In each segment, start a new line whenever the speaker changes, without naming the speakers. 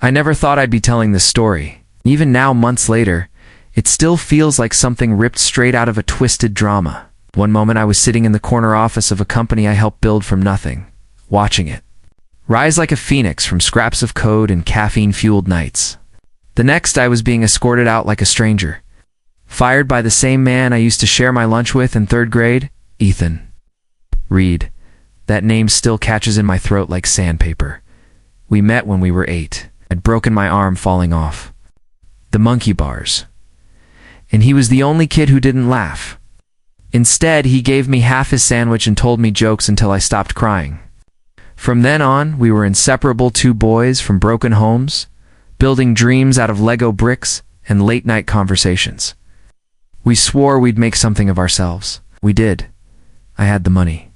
I never thought I'd be telling this story. Even now, months later, it still feels like something ripped straight out of a twisted drama. One moment I was sitting in the corner office of a company I helped build from nothing, watching it rise like a phoenix from scraps of code and caffeine-fueled nights. The next, I was being escorted out like a stranger, fired by the same man I used to share my lunch with in third grade, Ethan. Reed. That name still catches in my throat like sandpaper. We met when we were 8. I'd broken my arm falling off the monkey bars, and he was the only kid who didn't laugh. Instead, he gave me half his sandwich and told me jokes until I stopped crying. From then on, we were inseparable, two boys from broken homes, building dreams out of Lego bricks and late-night conversations. We swore we'd make something of ourselves. We did. I had the money,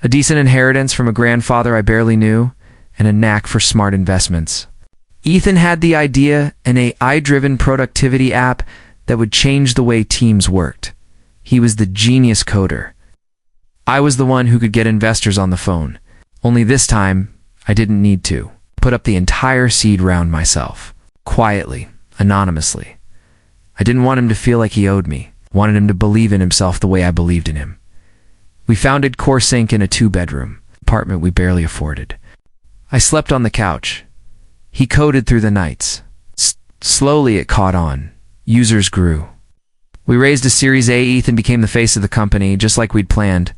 a decent inheritance from a grandfather I barely knew, and a knack for smart investments. Ethan had the idea, an AI-driven productivity app that would change the way teams worked. He was the genius coder. I was the one who could get investors on the phone. Only this time, I didn't need to put up the entire seed round myself, quietly, anonymously. I didn't want him to feel like he owed me. Wanted him to believe in himself the way I believed in him. We founded CoreSync in a 2-bedroom apartment we barely afforded. I slept on the couch. He coded through the nights. Slowly it caught on. Users grew. We raised a Series A. Ethan became the face of the company, just like we'd planned.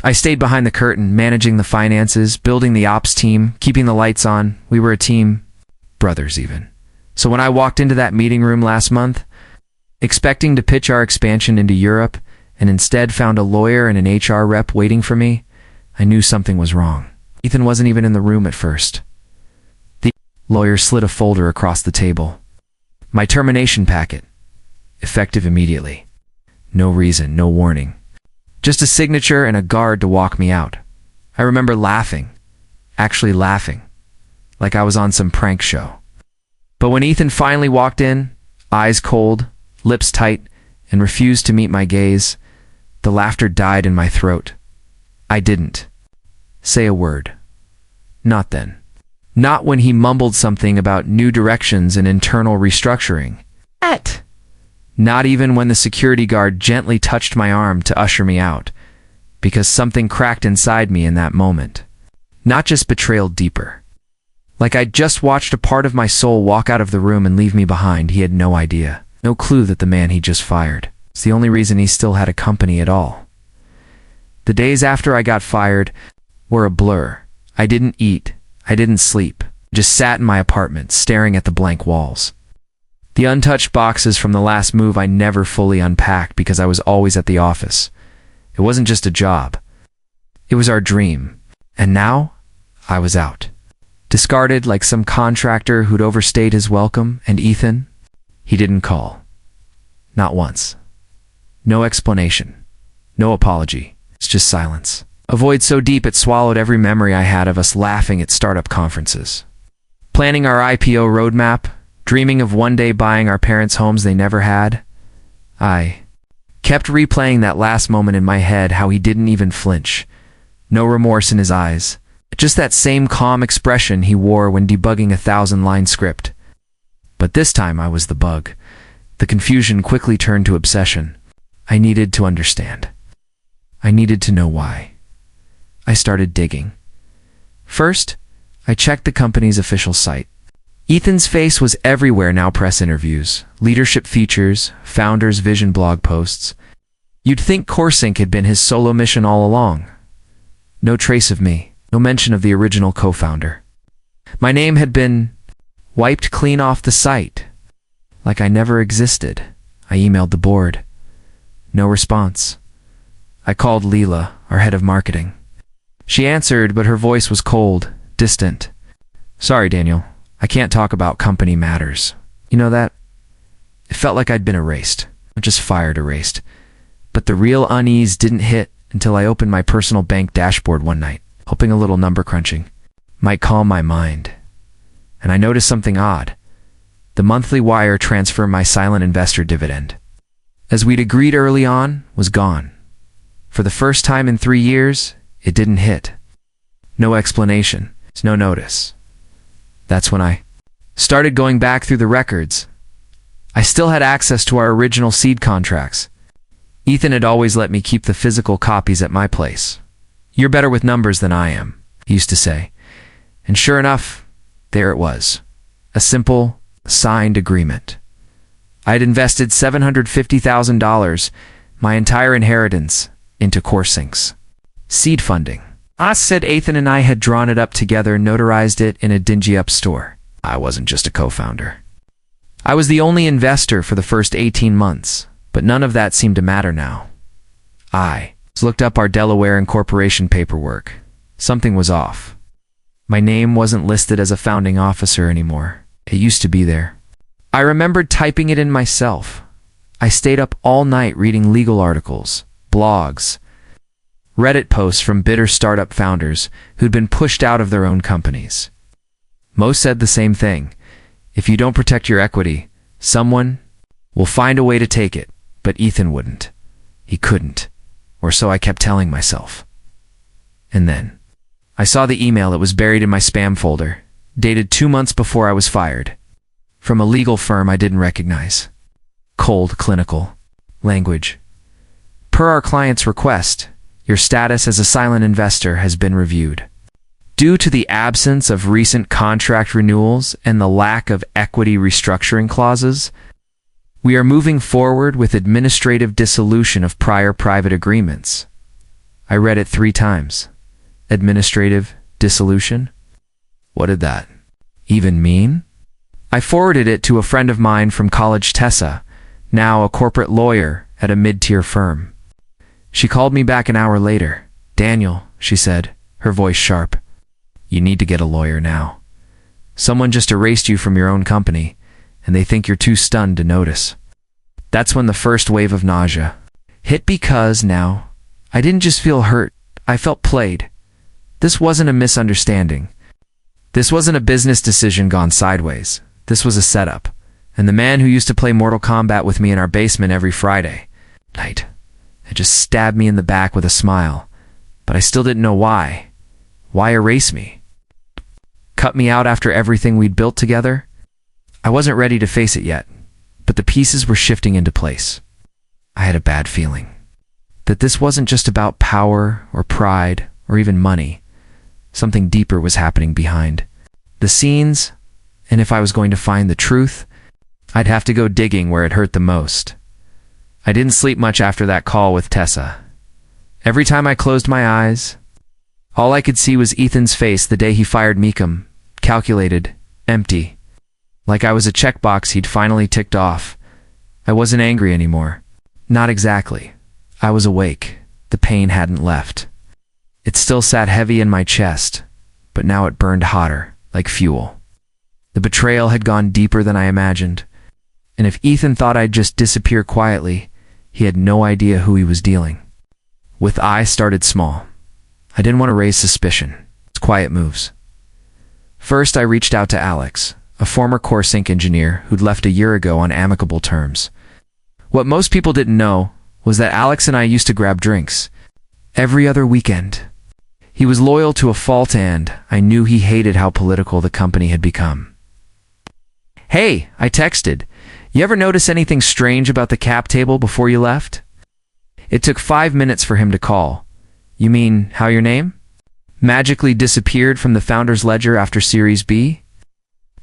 I stayed behind the curtain, managing the finances, building the ops team, keeping the lights on. We were a team, brothers even. So when I walked into that meeting room last month, expecting to pitch our expansion into Europe, and instead found a lawyer and an HR rep waiting for me, I knew something was wrong. Ethan wasn't even in the room at first. The lawyer slid a folder across the table. My termination packet. Effective immediately. No reason, no warning. Just a signature and a guard to walk me out. I remember laughing. Actually laughing. Like I was on some prank show. But when Ethan finally walked in, eyes cold, lips tight, and refused to meet my gaze, the laughter died in my throat. I didn't say a word. Not then. Not when he mumbled something about new directions and internal restructuring. Not even when the security guard gently touched my arm to usher me out, because something cracked inside me in that moment. Not just betrayal, deeper. Like I'd just watched a part of my soul walk out of the room and leave me behind. He had no idea, no clue that the man he just fired was the only reason he still had a company at all. The days after I got fired were a blur. I didn't eat. I didn't sleep. Just sat in my apartment, staring at the blank walls. The untouched boxes from the last move I never fully unpacked because I was always at the office. It wasn't just a job. It was our dream. And now, I was out. Discarded like some contractor who'd overstayed his welcome, and Ethan, he didn't call. Not once. No explanation. No apology. It's just silence. A void so deep it swallowed every memory I had of us laughing at startup conferences. Planning our IPO roadmap, dreaming of one day buying our parents' homes they never had. I kept replaying that last moment in my head, how he didn't even flinch. No remorse in his eyes. Just that same calm expression he wore when debugging a 1,000-line script. But this time I was the bug. The confusion quickly turned to obsession. I needed to understand. I needed to know why. I started digging. First, I checked the company's official site. Ethan's face was everywhere now: press interviews, leadership features, founder's vision blog posts. You'd think CoreSync had been his solo mission all along. No trace of me, no mention of the original co-founder. My name had been wiped clean off the site, like I never existed. I emailed the board. No response. I called Leela, our head of marketing. She answered, but her voice was cold, distant. Sorry, Daniel. I can't talk about company matters. You know that? It felt like I'd been erased. Not just fired, erased. But the real unease didn't hit until I opened my personal bank dashboard one night, hoping a little number crunching might calm my mind. And I noticed something odd. The monthly wire transfer my silent investor dividend, as we'd agreed early on, was gone. For the first time in 3 years, it didn't hit. No explanation. No notice. That's when I Started going back through the records. I still had access to our original seed contracts. Ethan had always let me keep the physical copies at my place. "You're better with numbers than I am," he used to say. And sure enough, there it was. A simple, signed agreement. I had invested $750,000, my entire inheritance, into CoreSyncs. Seed funding. I said Ethan and I had drawn it up together and notarized it in a dingy up store. I wasn't just a co-founder. I was the only investor for the first 18 months, but none of that seemed to matter now. I looked up our Delaware incorporation paperwork. Something was off. My name wasn't listed as a founding officer anymore. It used to be there. I remembered typing it in myself. I stayed up all night reading legal articles, blogs, Reddit posts from bitter startup founders who'd been pushed out of their own companies. Most said the same thing. If you don't protect your equity, someone will find a way to take it, but Ethan wouldn't. He couldn't. Or so I kept telling myself. And then I saw the email that was buried in my spam folder, dated 2 months before I was fired, from a legal firm I didn't recognize. Cold, clinical language. Per our client's request, your status as a silent investor has been reviewed. Due to the absence of recent contract renewals and the lack of equity restructuring clauses, we are moving forward with administrative dissolution of prior private agreements. I read it 3 times. Administrative dissolution? What did that even mean? I forwarded it to a friend of mine from college, Tessa, now a corporate lawyer at a mid-tier firm. She called me back an hour later. "Daniel," she said, her voice sharp, "you need to get a lawyer now. Someone just erased you from your own company, and they think you're too stunned to notice." That's when the first wave of nausea hit, because now I didn't just feel hurt, I felt played. This wasn't a misunderstanding. This wasn't a business decision gone sideways. This was a setup. And the man who used to play Mortal Kombat with me in our basement every Friday night had just stabbed me in the back with a smile. But I still didn't know why. Why erase me? Cut me out after everything we'd built together? I wasn't ready to face it yet, but the pieces were shifting into place. I had a bad feeling that this wasn't just about power or pride or even money. Something deeper was happening behind the scenes, and if I was going to find the truth, I'd have to go digging where it hurt the most. I didn't sleep much after that call with Tessa. Every time I closed my eyes, all I could see was Ethan's face the day he fired Meekum, calculated, empty, like I was a checkbox he'd finally ticked off. I wasn't angry anymore. Not exactly. I was awake. The pain hadn't left. It still sat heavy in my chest, but now it burned hotter, like fuel. The betrayal had gone deeper than I imagined, and if Ethan thought I'd just disappear quietly, he had no idea who he was dealing with. I started small. I didn't want to raise suspicion. It's quiet moves. First, I reached out to Alex, a former CoreSync engineer who'd left a year ago on amicable terms. What most people didn't know was that Alex and I used to grab drinks every other weekend. He was loyal to a fault, and I knew he hated how political the company had become. "Hey," I texted, "you ever notice anything strange about the cap table before you left?" It took 5 minutes for him to call. "You mean how your name magically disappeared from the founder's ledger after Series B?"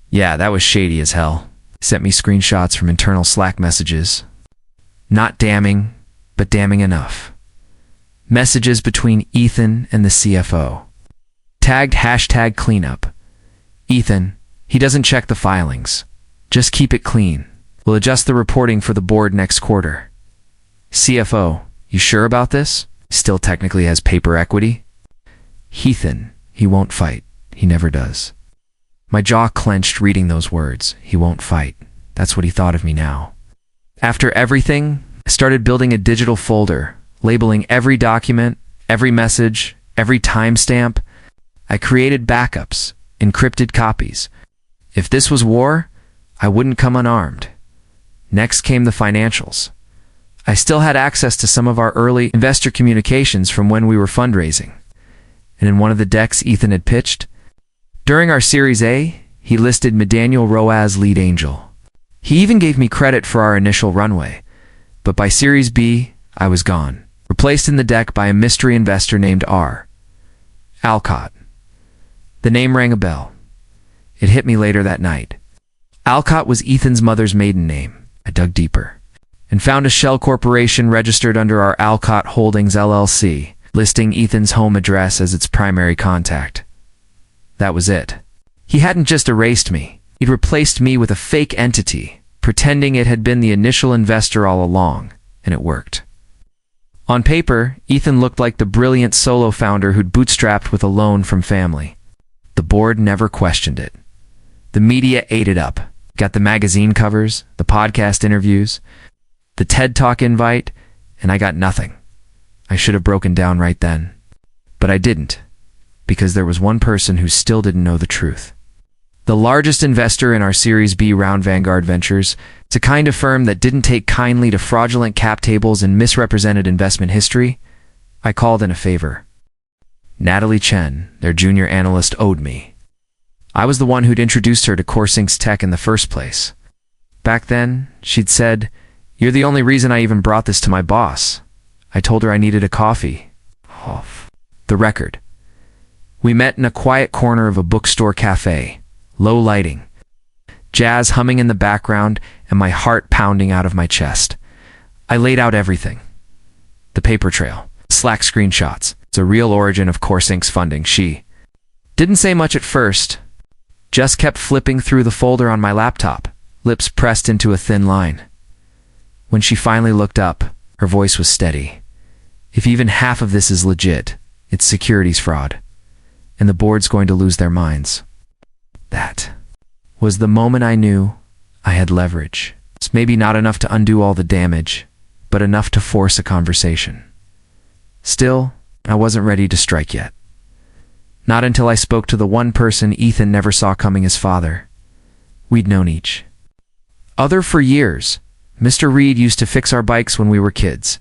Yeah, that was shady as hell. He sent me screenshots from internal Slack messages. Not damning, but damning enough. Messages between Ethan and the CFO. Tagged #cleanup. "Ethan, he doesn't check the filings. Just keep it clean. We'll adjust the reporting for the board next quarter." "CFO, you sure about this? Still technically has paper equity?" "Ethan, he won't fight. He never does." My jaw clenched reading those words. He won't fight. That's what he thought of me now. After everything, I started building a digital folder, labeling every document, every message, every timestamp. I created backups, encrypted copies. If this was war, I wouldn't come unarmed. Next came the financials. I still had access to some of our early investor communications from when we were fundraising. And in one of the decks Ethan had pitched, during our Series A, He listed me Daniel Rowe as lead angel. He even gave me credit for our initial runway. But by Series B, I was gone, replaced in the deck by a mystery investor named R. Alcott. The name rang a bell. It hit me later that night. Alcott was Ethan's mother's maiden name. I dug deeper and found a shell corporation registered under our Alcott Holdings LLC, listing Ethan's home address as its primary contact. That was it. He hadn't just erased me. He'd replaced me with a fake entity, pretending it had been the initial investor all along, and it worked. On paper, Ethan looked like the brilliant solo founder who'd bootstrapped with a loan from family. The board never questioned it. The media ate it up, got the magazine covers, the podcast interviews, the TED Talk invite, and I got nothing. I should have broken down right then. But I didn't, because there was one person who still didn't know the truth. The largest investor in our Series B round, Vanguard Ventures, it's a kind of firm that didn't take kindly to fraudulent cap tables and misrepresented investment history. I called in a favor. Natalie Chen, their junior analyst, owed me. I was the one who'd introduced her to CoreSync's tech in the first place. Back then, she'd said, "You're the only reason I even brought this to my boss." I told her I needed a coffee. Off the record. We met in a quiet corner of a bookstore cafe, low lighting, jazz humming in the background, and my heart pounding out of my chest. I laid out everything. The paper trail, Slack screenshots, the real origin of CoreSync's funding. She didn't say much at first, just kept flipping through the folder on my laptop, lips pressed into a thin line. When she finally looked up, her voice was steady. "If even half of this is legit, it's securities fraud, and the board's going to lose their minds." That was the moment I knew I had leverage. It's maybe not enough to undo all the damage, but enough to force a conversation. Still, I wasn't ready to strike yet. Not until I spoke to the one person Ethan never saw coming, his father. We'd known each other for years. Mr. Reed used to fix our bikes when we were kids.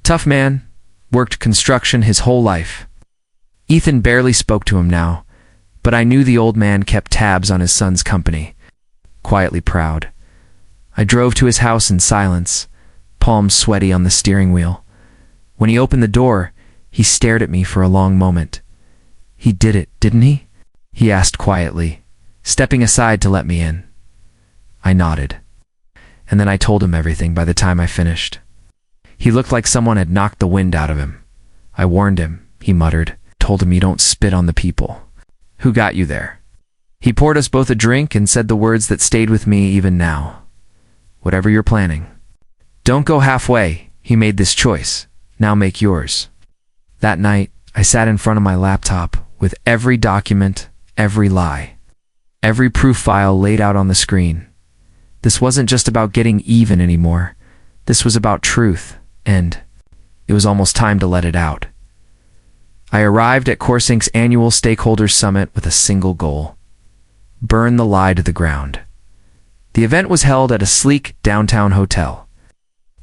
Tough man, worked construction his whole life. Ethan barely spoke to him now, but I knew the old man kept tabs on his son's company, quietly proud. I drove to his house in silence, palms sweaty on the steering wheel. When he opened the door, he stared at me for a long moment. "He did it, didn't he?" he asked quietly, stepping aside to let me in. I nodded, and then I told him everything by the time I finished. He looked like someone had knocked the wind out of him. "I warned him," he muttered, "told him you don't spit on the people." "Who got you there?" He poured us both a drink and said the words that stayed with me even now. "Whatever you're planning. Don't go halfway. He made this choice. Now make yours." That night, I sat in front of my laptop with every document, every lie, every proof file laid out on the screen. This wasn't just about getting even anymore. This was about truth, and it was almost time to let it out. I arrived at CoreSync's annual Stakeholders Summit with a single goal: burn the lie to the ground. The event was held at a sleek downtown hotel,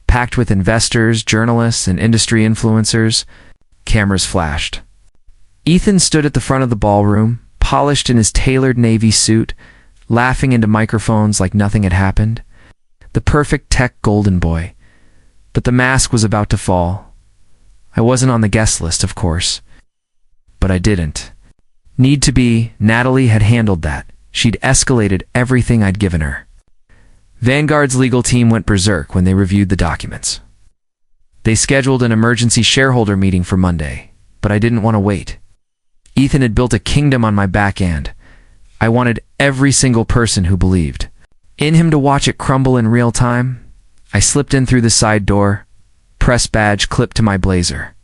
packed with investors, journalists, and industry influencers. Cameras flashed. Ethan stood at the front of the ballroom, polished in his tailored navy suit, laughing into microphones like nothing had happened. The perfect tech golden boy. But the mask was about to fall. I wasn't on the guest list, of course. But I didn't need to be. Natalie had handled that. She'd escalated everything I'd given her. Vanguard's legal team went berserk when they reviewed the documents. They scheduled an emergency shareholder meeting for Monday, but I didn't want to wait. Ethan had built a kingdom on my back end. I wanted every single person who believed in him to watch it crumble in real time. I slipped in through the side door, press badge clipped to my blazer.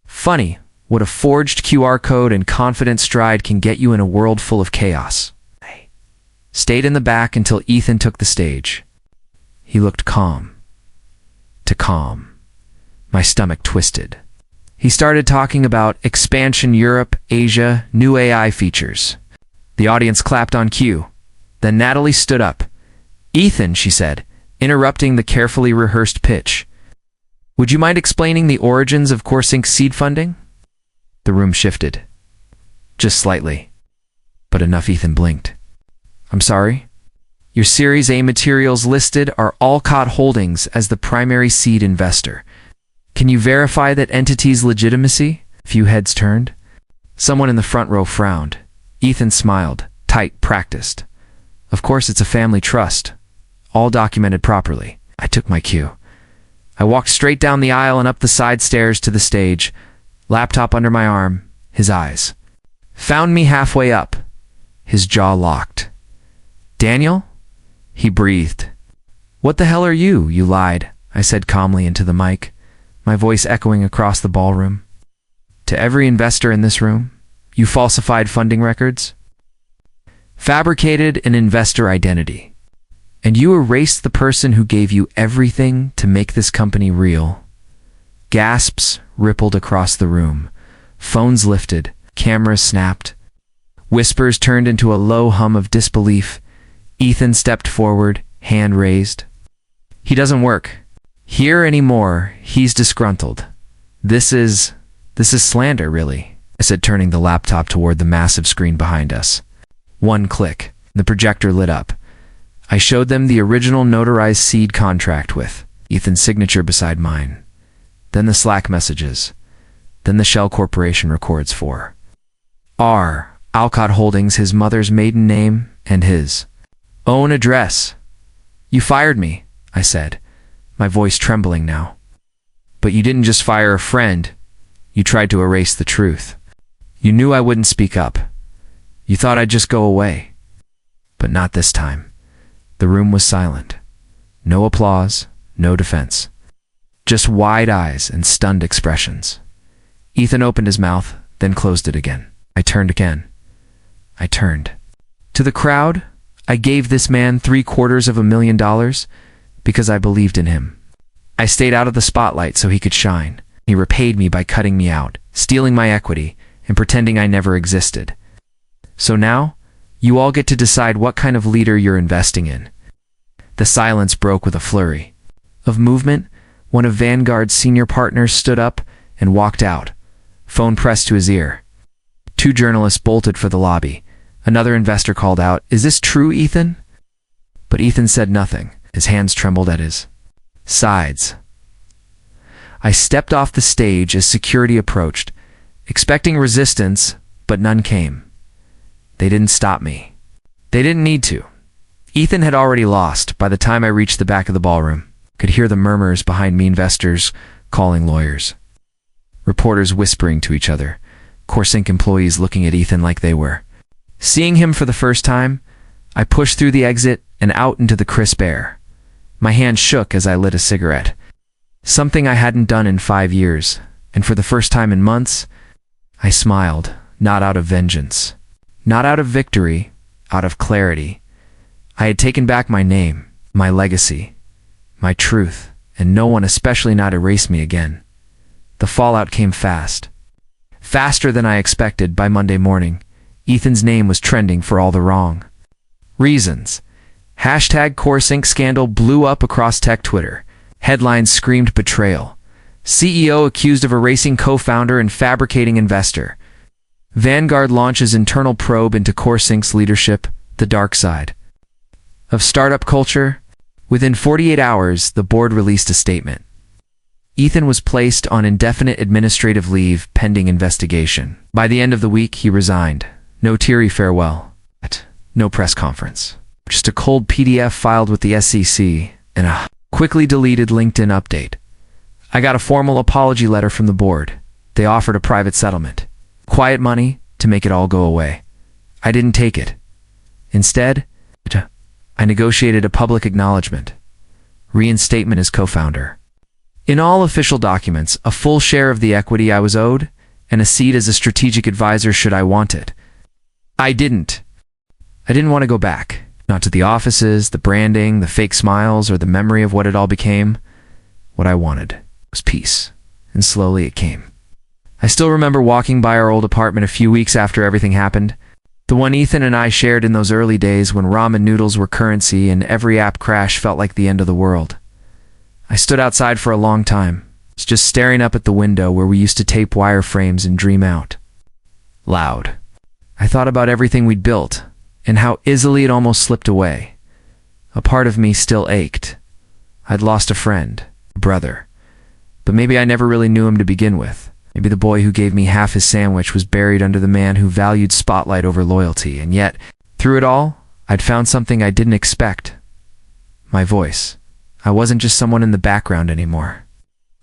Funny what a forged QR code and confident stride can get you in a world full of chaos. I stayed in the back until Ethan took the stage. He looked calm. To calm. My stomach twisted. He started talking about expansion, Europe, Asia, new AI features. The audience clapped on cue. Then Natalie stood up. "Ethan," she said, interrupting the carefully rehearsed pitch, "would you mind explaining the origins of CoreSync's seed funding?" The room shifted. Just slightly. But enough Ethan blinked. I'm sorry? Your Series A materials listed are Alcott Holdings as the primary seed investor. Can you verify that entity's legitimacy? Few heads turned. Someone in the front row frowned. Ethan smiled, tight, practiced. Of course it's a family trust. All documented properly. I took my cue. I walked straight down the aisle and up the side stairs to the stage, laptop under my arm, his eyes. Found me halfway up. His jaw locked. Daniel? He breathed. What the hell are you? You lied, I said calmly into the mic, my voice echoing across the ballroom. To every investor in this room, you falsified funding records, fabricated an investor identity, and you erased the person who gave you everything to make this company real. Gasps rippled across the room. Phones lifted, cameras snapped. Whispers turned into a low hum of disbelief. Ethan stepped forward, hand raised. He doesn't work here anymore. He's disgruntled. This is slander, really, I said, turning the laptop toward the massive screen behind us. One click, the projector lit up. I showed them the original notarized seed contract with Ethan's signature beside mine. Then the Slack messages. Then the Shell Corporation records for R. Alcott Holdings, his mother's maiden name, and his own address. You fired me, I said, my voice trembling now. But you didn't just fire a friend. You tried to erase the truth. You knew I wouldn't speak up. You thought I'd just go away. But not this time. The room was silent. No applause, no defense. Just wide eyes and stunned expressions. Ethan opened his mouth, then closed it again. I turned again. I turned. To the crowd, I gave this man $750,000 because I believed in him. I stayed out of the spotlight so he could shine. He repaid me by cutting me out, stealing my equity, and pretending I never existed. So now, you all get to decide what kind of leader you're investing in. The silence broke with a flurry of movement. One of Vanguard's senior partners stood up and walked out, phone pressed to his ear. Two journalists bolted for the lobby. Another investor called out, "Is this true, Ethan?" But Ethan said nothing. His hands trembled at his sides. I stepped off the stage as security approached, expecting resistance, but none came. They didn't stop me. They didn't need to. Ethan had already lost by the time I reached the back of the ballroom. Could hear the murmurs behind me, investors calling lawyers, reporters whispering to each other, CoreSync employees looking at Ethan like they were. Seeing him for the first time, I pushed through the exit and out into the crisp air. My hand shook as I lit a cigarette. Something I hadn't done in 5 years, and for the first time in months, I smiled, not out of vengeance, not out of victory, out of clarity. I had taken back my name, my legacy, my truth, and no one, especially not, erased me again. The fallout came fast. Faster than I expected. By Monday morning, Ethan's name was trending for all the wrong reasons. Hashtag CoreSync scandal blew up across tech Twitter. Headlines screamed betrayal. CEO accused of erasing co-founder and fabricating investor. Vanguard launches internal probe into CoreSync's leadership, the dark side of startup culture. Within 48 hours, the board released a statement. Ethan was placed on indefinite administrative leave pending investigation. By the end of the week, he resigned. No teary farewell. No press conference. Just a cold PDF filed with the SEC and a quickly deleted LinkedIn update. I got a formal apology letter from the board. They offered a private settlement. Quiet money to make it all go away. I didn't take it. Instead, I negotiated a public acknowledgement. Reinstatement as co-founder. In all official documents, a full share of the equity I was owed, and a seat as a strategic advisor should I want it. I didn't want to go back. Not to the offices, the branding, the fake smiles, or the memory of what it all became. What I wanted was peace, and slowly it came. I still remember walking by our old apartment a few weeks after everything happened. The one Ethan and I shared in those early days when ramen noodles were currency and every app crash felt like the end of the world. I stood outside for a long time, just staring up at the window where we used to tape wireframes and dream out loud. I thought about everything we'd built, and how easily it almost slipped away. A part of me still ached. I'd lost a friend, a brother, but maybe I never really knew him to begin with. Maybe the boy who gave me half his sandwich was buried under the man who valued spotlight over loyalty, and yet, through it all, I'd found something I didn't expect. My voice. I wasn't just someone in the background anymore.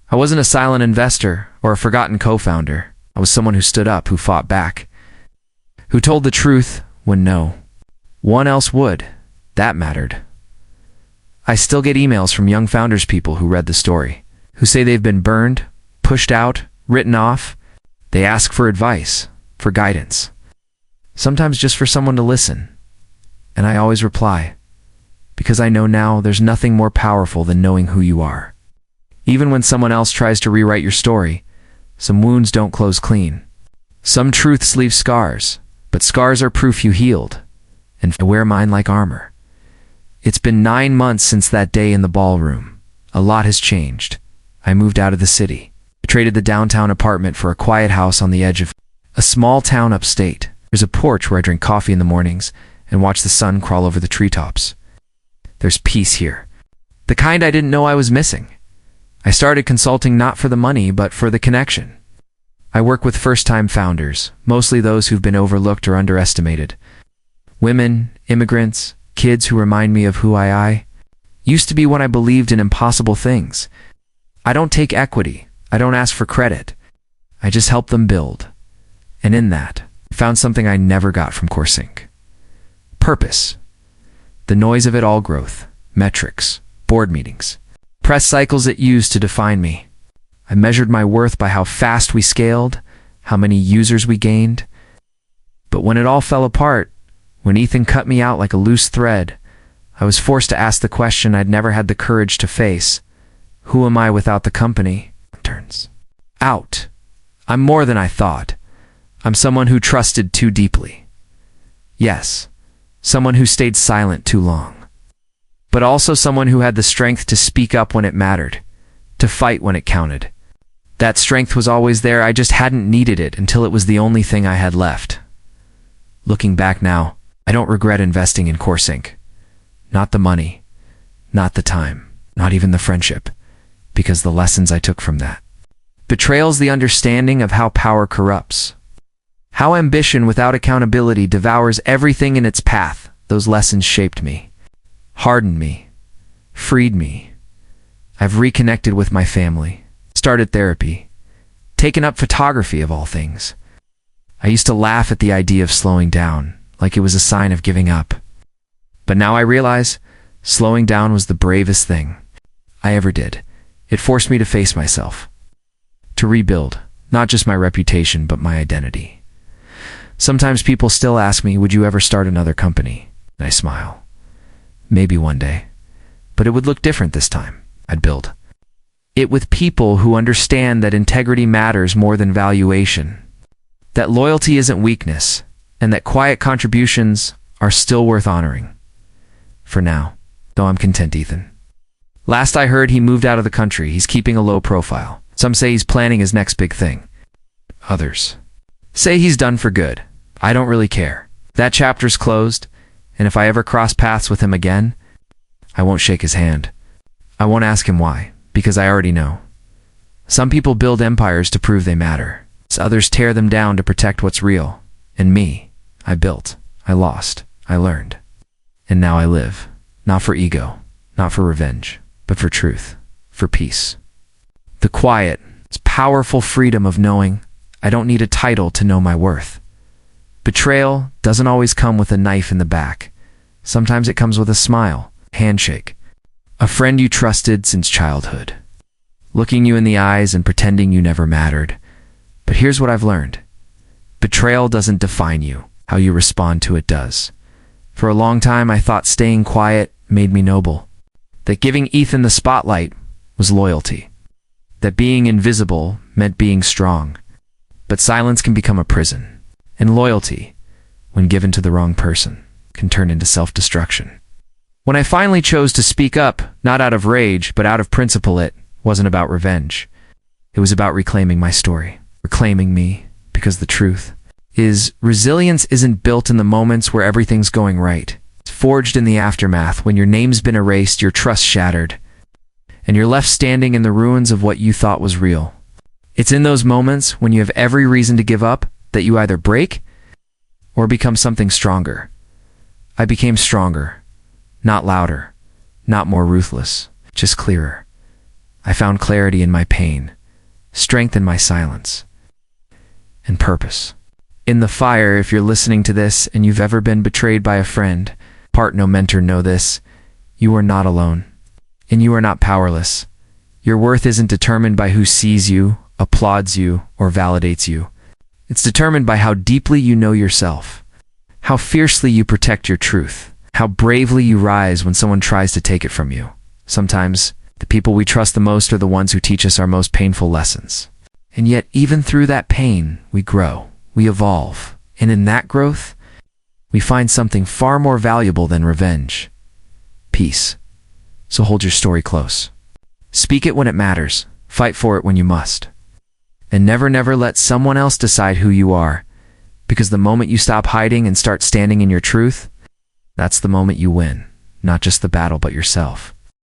I wasn't a silent investor or a forgotten co-founder. I was someone who stood up, who fought back, who told the truth when no one else would. That mattered. I still get emails from young founders people who read the story, who say they've been burned, pushed out, written off. They ask for advice, for guidance, sometimes just for someone to listen. And I always reply, because I know now there's nothing more powerful than knowing who you are. Even when someone else tries to rewrite your story, some wounds don't close clean. Some truths leave scars, but scars are proof you healed, and I wear mine like armor. It's been 9 months since that day in the ballroom. A lot has changed. I moved out of the city. I traded the downtown apartment for a quiet house on the edge of a small town upstate. There's a porch where I drink coffee in the mornings and watch the sun crawl over the treetops. There's peace here, the kind I didn't know I was missing. I started consulting not for the money, but for the connection. I work with first-time founders, mostly those who've been overlooked or underestimated. Women, immigrants, kids who remind me of who I used to be when I believed in impossible things. I don't take equity. I don't ask for credit. I just help them build. And in that, I found something I never got from CourseInc. Purpose. The noise of it all: growth, metrics, board meetings, press cycles it used to define me. I measured my worth by how fast we scaled, how many users we gained. But when it all fell apart, when Ethan cut me out like a loose thread, I was forced to ask the question I'd never had the courage to face. Who am I without the company? Turns out, I'm more than I thought. I'm someone who trusted too deeply. Yes, someone who stayed silent too long. But also someone who had the strength to speak up when it mattered, to fight when it counted. That strength was always there, I just hadn't needed it until it was the only thing I had left. Looking back now, I don't regret investing in CourseInc. Not the money, not the time, not even the friendship, because the lessons I took from that. Betrayal's the understanding of how power corrupts, how ambition without accountability devours everything in its path. Those lessons shaped me, hardened me, freed me. I've reconnected with my family, started therapy, taken up photography of all things. I used to laugh at the idea of slowing down, like it was a sign of giving up. But now I realize slowing down was the bravest thing I ever did. It forced me to face myself, to rebuild, not just my reputation, but my identity. Sometimes people still ask me, would you ever start another company? And I smile. Maybe one day. But it would look different this time. I'd build it with people who understand that integrity matters more than valuation, that loyalty isn't weakness, and that quiet contributions are still worth honoring. For now, though, I'm content, Ethan. Last I heard, he moved out of the country. He's keeping a low profile. Some say he's planning his next big thing. Others say he's done for good. I don't really care. That chapter's closed, and if I ever cross paths with him again, I won't shake his hand. I won't ask him why, because I already know. Some people build empires to prove they matter. Others tear them down to protect what's real. And me, I built, I lost, I learned. And now I live, not for ego, not for revenge, but for truth, for peace. The quiet, powerful freedom of knowing I don't need a title to know my worth. Betrayal doesn't always come with a knife in the back. Sometimes it comes with a smile, handshake, a friend you trusted since childhood, looking you in the eyes and pretending you never mattered. But here's what I've learned. Betrayal doesn't define you. How you respond to it does. For a long time, I thought staying quiet made me noble, that giving Ethan the spotlight was loyalty, that being invisible meant being strong. But silence can become a prison, and loyalty, when given to the wrong person, can turn into self-destruction. When I finally chose to speak up, not out of rage, but out of principle, it wasn't about revenge. It was about reclaiming my story, reclaiming me, because the truth, is resilience isn't built in the moments where everything's going right. It's forged in the aftermath, when your name's been erased, your trust shattered, and you're left standing in the ruins of what you thought was real. It's in those moments when you have every reason to give up that you either break or become something stronger. I became stronger, not louder, not more ruthless, just clearer. I found clarity in my pain, strength in my silence, and purpose. In the fire, if you're listening to this and you've ever been betrayed by a friend, partner, mentor, know this: you are not alone, and you are not powerless. Your worth isn't determined by who sees you, applauds you, or validates you. It's determined by how deeply you know yourself, how fiercely you protect your truth, how bravely you rise when someone tries to take it from you. Sometimes, the people we trust the most are the ones who teach us our most painful lessons. And yet, even through that pain, we grow, we evolve, and in that growth, we find something far more valuable than revenge: peace. So hold your story close. Speak it when it matters, fight for it when you must. And never, never let someone else decide who you are, because the moment you stop hiding and start standing in your truth, that's the moment you win, not just the battle, but yourself.